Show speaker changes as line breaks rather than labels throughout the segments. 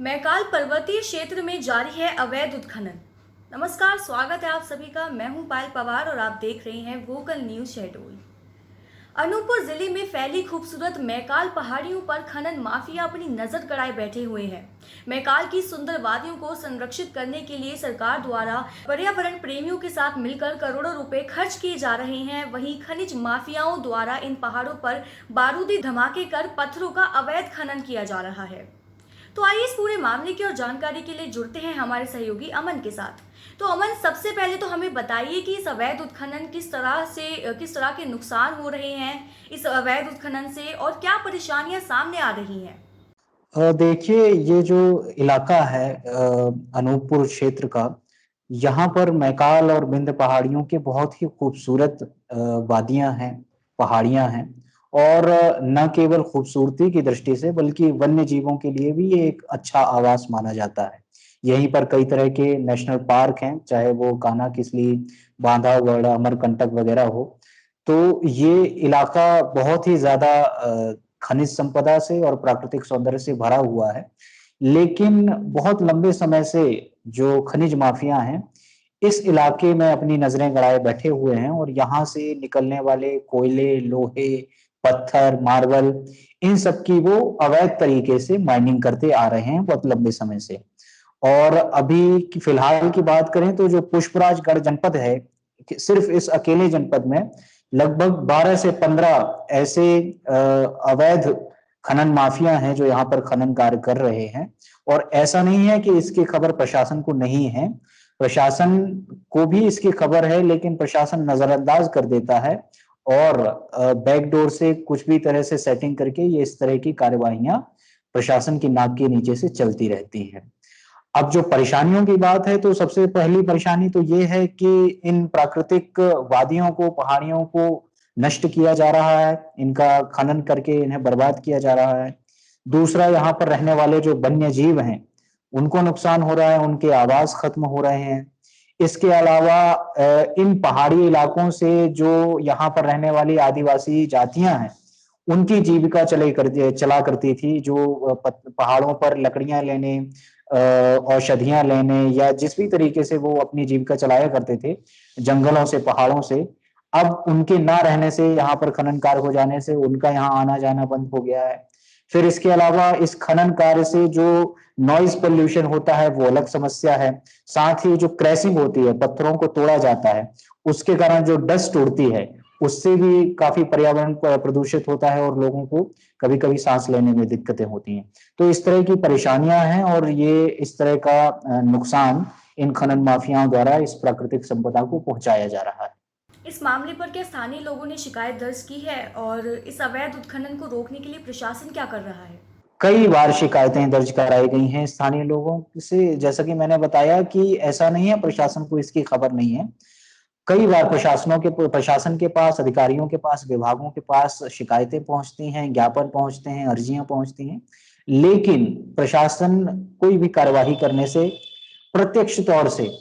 मैकाल पर्वतीय क्षेत्र में जारी है अवैध उत्खनन। नमस्कार, स्वागत है आप सभी का। मैं हूं पायल पवार और आप देख रहे हैं वोकल न्यूज शहडोल। अनूपपुर जिले में फैली खूबसूरत मैकाल पहाड़ियों पर खनन माफिया अपनी नजर गड़ाए बैठे हुए हैं। मैकाल की सुंदर वादियों को संरक्षित करने के लिए सरकार द्वारा पर्यावरण प्रेमियों के साथ मिलकर करोड़ों रुपए खर्च किए जा रहे हैं। वहीं खनिज माफियाओं द्वारा इन पहाड़ों पर बारूदी धमाके कर पत्थरों का अवैध खनन किया जा रहा है। तो आइए इस पूरे मामले की और जानकारी के लिए जुड़ते हैं हमारे सहयोगी अमन के साथ। तो अमन, सबसे पहले तो हमें बताइए कि इस अवैध उत्खनन किस तरह के नुकसान हो रहे हैं इस अवैध उत्खनन से, और क्या परेशानियां सामने आ रही हैं।
देखिए, ये जो इलाका है अनूपपुर क्षेत्र का, यहाँ पर मैकाल और विंध्य पहाड़ियों के बहुत ही खूबसूरत वादियां हैं, पहाड़ियां हैं। और न केवल खूबसूरती की दृष्टि से बल्कि वन्य जीवों के लिए भी ये एक अच्छा आवास माना जाता है। यहीं पर कई तरह के नेशनल पार्क हैं, चाहे वो कान्हा किसली, बांधवगढ़, अमरकंटक वगैरह हो। तो ये इलाका बहुत ही ज्यादा खनिज संपदा से और प्राकृतिक सौंदर्य से भरा हुआ है। लेकिन बहुत लंबे समय से जो खनिज माफिया हैं, इस इलाके में अपनी नजरें गड़ाए बैठे हुए हैं और यहाँ से निकलने वाले कोयले, लोहे, पत्थर, मार्बल, इन सब की वो अवैध तरीके से माइनिंग करते आ रहे हैं बहुत लंबे समय से। और अभी फिलहाल की बात करें तो जो पुष्पराजगढ़ जनपद है, सिर्फ इस अकेले जनपद में लगभग 12 से 15 ऐसे अवैध खनन माफिया हैं जो यहाँ पर खनन कार्य कर रहे हैं। और ऐसा नहीं है कि इसकी खबर प्रशासन को नहीं है, प्रशासन को भी इसकी खबर है, लेकिन प्रशासन नजरअंदाज कर देता है और बैकडोर से कुछ भी तरह से सेटिंग करके ये इस तरह की कार्यवाहियां प्रशासन की नाक के नीचे से चलती रहती हैं। अब जो परेशानियों की बात है, तो सबसे पहली परेशानी तो ये है कि इन प्राकृतिक वादियों को, पहाड़ियों को नष्ट किया जा रहा है, इनका खनन करके इन्हें बर्बाद किया जा रहा है। दूसरा, यहाँ पर रहने वाले जो वन्य जीव हैं, उनको नुकसान हो रहा है, उनके आवास खत्म हो रहे हैं। इसके अलावा इन पहाड़ी इलाकों से जो यहाँ पर रहने वाली आदिवासी जातियां हैं, उनकी जीविका चला करती थी, जो पहाड़ों पर लकड़ियां लेने, औषधियां लेने या जिस भी तरीके से वो अपनी जीविका चलाया करते थे जंगलों से, पहाड़ों से, अब उनके ना रहने से, यहाँ पर खनन कार्य हो जाने से उनका यहाँ आना जाना बंद हो गया है। फिर इसके अलावा इस खनन कार्य से जो नॉइज पोल्यूशन होता है वो अलग समस्या है। साथ ही जो क्रैशिंग होती है, पत्थरों को तोड़ा जाता है, उसके कारण जो डस्ट उड़ती है, उससे भी काफी पर्यावरण प्रदूषित होता है और लोगों को कभी कभी सांस लेने में दिक्कतें होती हैं। तो इस तरह की परेशानियां हैं और ये इस तरह का नुकसान इन खनन माफियाओं द्वारा इस प्राकृतिक संपदा को पहुंचाया जा रहा है।
इस मामले पर क्या स्थानीय लोगों ने शिकायत दर्ज की है, और इस अवैध उत्खनन को रोकने के लिए प्रशासन क्या कर रहा है।
कई बार शिकायतें दर्ज कराई गई हैं स्थानीय लोगों से। जैसा कि मैंने बताया कि ऐसा नहीं है प्रशासन को इसकी खबर नहीं है। कई बार प्रशासन के पास, अधिकारियों के पास, विभागों के पास शिकायतें पहुंचती हैं, ज्ञापन पहुंचते हैं, अर्जियां पहुंचती हैं, लेकिन प्रशासन कोई भी कार्यवाही करने से प्रत्यक्ष तौर से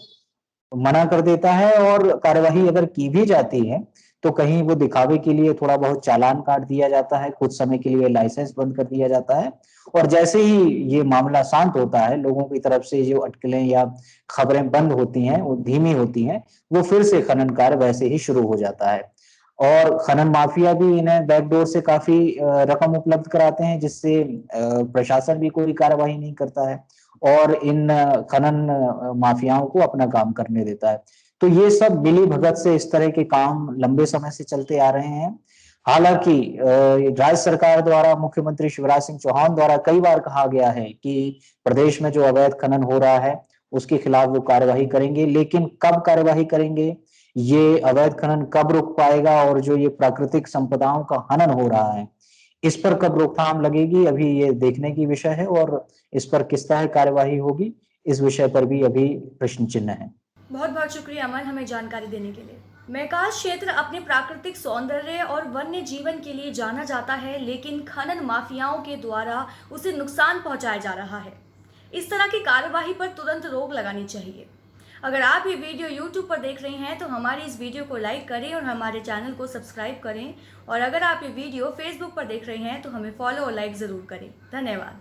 मना कर देता है। और कार्यवाही अगर की भी जाती है तो कहीं वो दिखावे के लिए थोड़ा बहुत चालान काट दिया जाता है, कुछ समय के लिए लाइसेंस बंद कर दिया जाता है, और जैसे ही ये मामला शांत होता है, लोगों की तरफ से जो अटकलें या खबरें बंद होती हैं, वो धीमी होती हैं, वो फिर से खनन कार्य वैसे ही शुरू हो जाता है। और खनन माफिया भी इन्हें बैकडोर से काफी रकम उपलब्ध कराते हैं, जिससे प्रशासन भी कोई कार्यवाही नहीं करता है और इन खनन माफियाओं को अपना काम करने देता है। तो ये सब मिली भगत से इस तरह के काम लंबे समय से चलते आ रहे हैं। हालांकि राज्य सरकार द्वारा, मुख्यमंत्री शिवराज सिंह चौहान द्वारा कई बार कहा गया है कि प्रदेश में जो अवैध खनन हो रहा है उसके खिलाफ वो कार्यवाही करेंगे, लेकिन कब कार्यवाही करेंगे, ये अवैध खनन कब रुक पाएगा, और जो ये प्राकृतिक संपदाओं का हनन हो रहा है, इस पर कब रोकथाम लगेगी, अभी ये देखने की विषय है। और इस पर किस तरह कार्यवाही होगी, इस विषय पर भी अभी प्रश्न चिन्ह है।
बहुत बहुत शुक्रिया अमन, हमें जानकारी देने के लिए। मैकाल क्षेत्र अपने प्राकृतिक सौंदर्य और वन्य जीवन के लिए जाना जाता है, लेकिन खनन माफियाओं के द्वारा उसे नुकसान पहुंचाया जा रहा है। इस तरह की कार्यवाही पर तुरंत रोक लगानी चाहिए। अगर आप ये वीडियो YouTube पर देख रहे हैं तो हमारी इस वीडियो को लाइक करें और हमारे चैनल को सब्सक्राइब करें। और अगर आप ये वीडियो Facebook पर देख रहे हैं तो हमें फॉलो और लाइक ज़रूर करें। धन्यवाद।